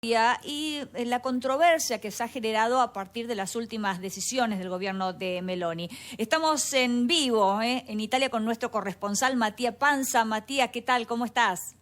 y la controversia que se ha generado a partir de las últimas decisiones del gobierno de Meloni. Estamos en vivo en Italia con nuestro corresponsal Matías Panza. Matías, ¿qué tal? ¿Cómo estás?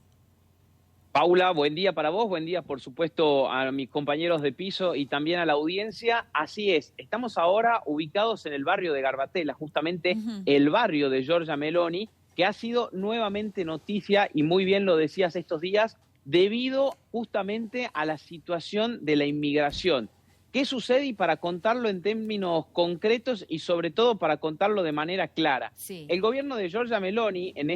Paula, buen día para vos, buen día por supuesto a mis compañeros de piso y también a la audiencia. Así es, estamos ahora ubicados en el barrio de Garbatella, justamente el barrio de Giorgia Meloni, que ha sido nuevamente noticia, y muy bien lo decías estos días, debido justamente a la situación de la inmigración. ¿Qué sucede? Y para contarlo en términos concretos y sobre todo para contarlo de manera clara. Sí. El gobierno de Giorgia Meloni en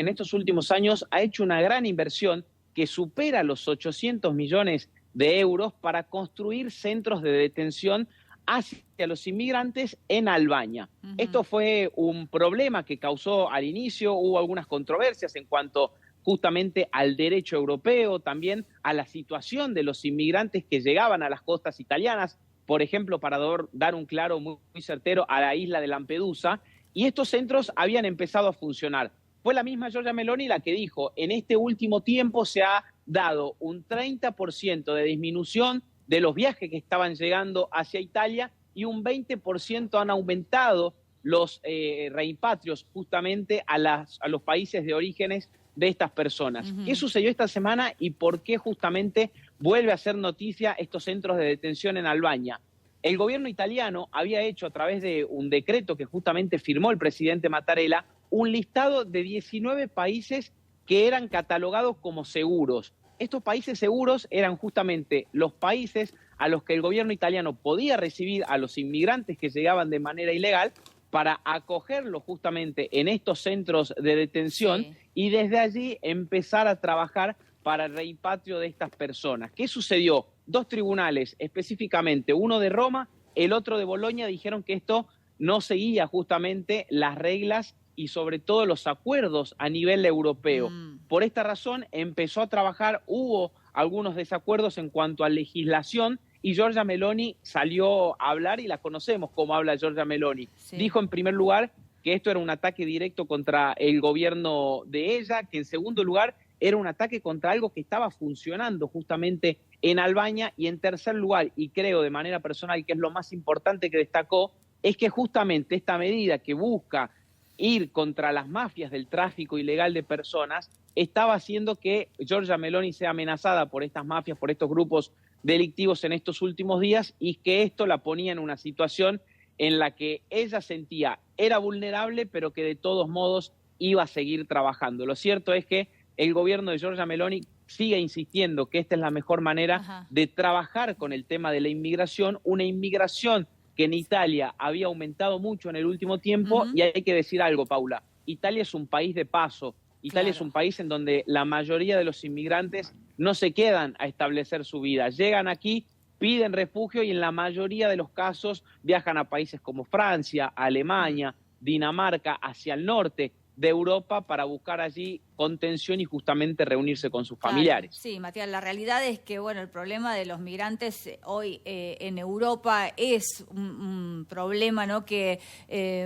estos últimos años ha hecho una gran inversión que supera los 800 millones de euros para construir centros de detención hacia los inmigrantes en Albania. Esto fue un problema que causó al inicio, hubo algunas controversias en cuanto justamente al derecho europeo, también a la situación de los inmigrantes que llegaban a las costas italianas, por ejemplo, para dar un claro muy certero a la isla de Lampedusa, y estos centros habían empezado a funcionar. Fue la misma Giorgia Meloni la que dijo, en este último tiempo se ha dado un 30% de disminución de los viajes que estaban llegando hacia Italia y un 20% han aumentado los reimpatrios justamente a los países de orígenes de estas personas. ¿Qué sucedió esta semana y por qué justamente vuelve a ser noticia estos centros de detención en Albania? El gobierno italiano había hecho a través de un decreto que justamente firmó el presidente Mattarella un listado de 19 países que eran catalogados como seguros. Estos países seguros eran justamente los países a los que el gobierno italiano podía recibir a los inmigrantes que llegaban de manera ilegal para acogerlos justamente en estos centros de detención y desde allí empezar a trabajar para el reimpatrio de estas personas. ¿Qué sucedió? Dos tribunales específicamente, uno de Roma, el otro de Bolonia, dijeron que esto no seguía justamente las reglas y sobre todo los acuerdos a nivel europeo. Por esta razón empezó a trabajar, hubo algunos desacuerdos en cuanto a legislación y Giorgia Meloni salió a hablar y la conocemos como habla Giorgia Meloni. Dijo en primer lugar que esto era un ataque directo contra el gobierno de ella, que en segundo lugar era un ataque contra algo que estaba funcionando justamente en Albania y en tercer lugar, y creo de manera personal que es lo más importante que destacó, es que justamente esta medida que busca ir contra las mafias del tráfico ilegal de personas estaba haciendo que Giorgia Meloni sea amenazada por estas mafias, por estos grupos delictivos en estos últimos días y que esto la ponía en una situación en la que ella sentía era vulnerable, pero que de todos modos iba a seguir trabajando. Lo cierto es que el gobierno de Giorgia Meloni sigue insistiendo que esta es la mejor manera de trabajar con el tema de la inmigración, una inmigración que en Italia había aumentado mucho en el último tiempo, y hay que decir algo, Paula, Italia es un país de paso, Italia es un país en donde la mayoría de los inmigrantes no se quedan a establecer su vida, llegan aquí, piden refugio y en la mayoría de los casos viajan a países como Francia, Alemania, Dinamarca, hacia el norte de Europa para buscar allí contención y justamente reunirse con sus familiares. Sí, Matías, la realidad es que bueno, el problema de los migrantes hoy en Europa es un problema, ¿no? Que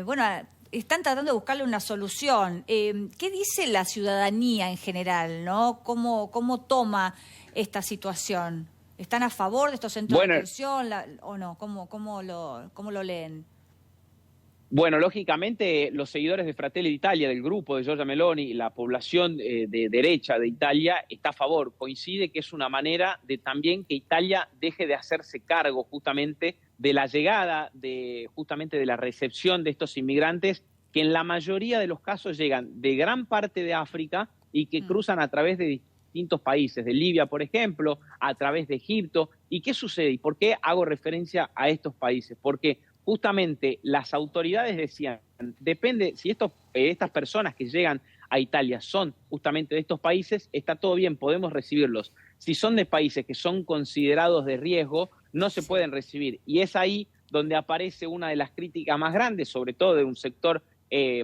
bueno, están tratando de buscarle una solución. ¿Qué dice la ciudadanía en general, ¿no? ¿Cómo toma esta situación? ¿Están a favor de estos centros de detención o no? ¿Cómo lo leen? Bueno, lógicamente los seguidores de Fratelli d'Italia, del grupo de Giorgia Meloni, la población de derecha de Italia está a favor. Coincide que es una manera de también que Italia deje de hacerse cargo justamente de la llegada, justamente de la recepción de estos inmigrantes que en la mayoría de los casos llegan de gran parte de África y que cruzan a través de distintos países, de Libia, por ejemplo, a través de Egipto. ¿Y qué sucede? ¿Y por qué hago referencia a estos países? Porque justamente las autoridades decían, depende, si estas personas que llegan a Italia son justamente de estos países, está todo bien, podemos recibirlos. Si son de países que son considerados de riesgo, no se pueden recibir. Y es ahí donde aparece una de las críticas más grandes, sobre todo de un sector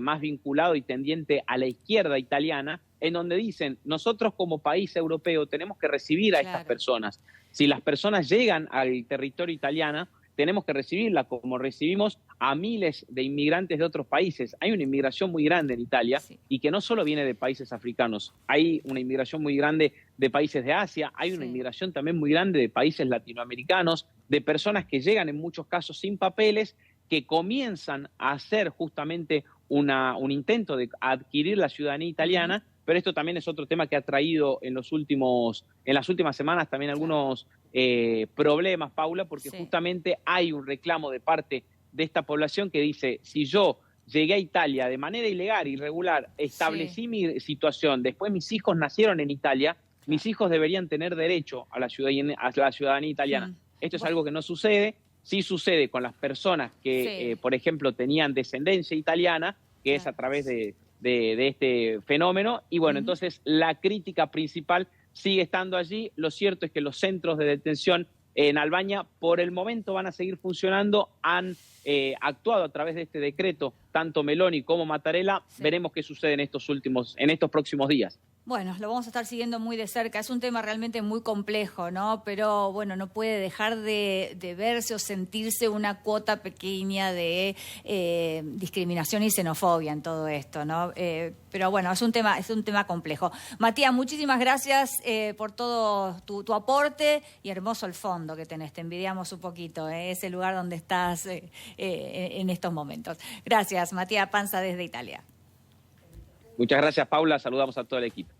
más vinculado y tendiente a la izquierda italiana, en donde dicen, nosotros como país europeo tenemos que recibir a estas personas. Si las personas llegan al territorio italiano, tenemos que recibirla como recibimos a miles de inmigrantes de otros países. Hay una inmigración muy grande en Italia y que no solo viene de países africanos, hay una inmigración muy grande de países de Asia, hay una Sí. inmigración también muy grande de países latinoamericanos, de personas que llegan en muchos casos sin papeles, que comienzan a hacer justamente un intento de adquirir la ciudadanía italiana, pero esto también es otro tema que ha traído en las últimas semanas también algunos problemas, Paula, porque Sí. justamente hay un reclamo de parte de esta población que dice, si yo llegué a Italia de manera ilegal, irregular, establecí mi situación, después mis hijos nacieron en Italia, mis hijos deberían tener derecho a la ciudadanía italiana. Esto es algo que no sucede, sí sucede con las personas que, por ejemplo, tenían descendencia italiana, que es a través de este fenómeno, y bueno, entonces la crítica principal sigue estando allí. Lo cierto es que los centros de detención en Albania por el momento van a seguir funcionando, han actuado a través de este decreto, tanto Meloni como Mattarella. Veremos qué sucede en estos próximos días. Bueno, lo vamos a estar siguiendo muy de cerca. Es un tema realmente muy complejo, ¿no? Pero bueno, no puede dejar de verse o sentirse una cuota pequeña de discriminación y xenofobia en todo esto, ¿no? Pero bueno, es un tema complejo. Matías, muchísimas gracias por todo tu aporte y hermoso el fondo que tenés. Te envidiamos un poquito, ese lugar donde estás en estos momentos. Gracias, Matías Panza desde Italia. Muchas gracias, Paula. Saludamos a todo el equipo.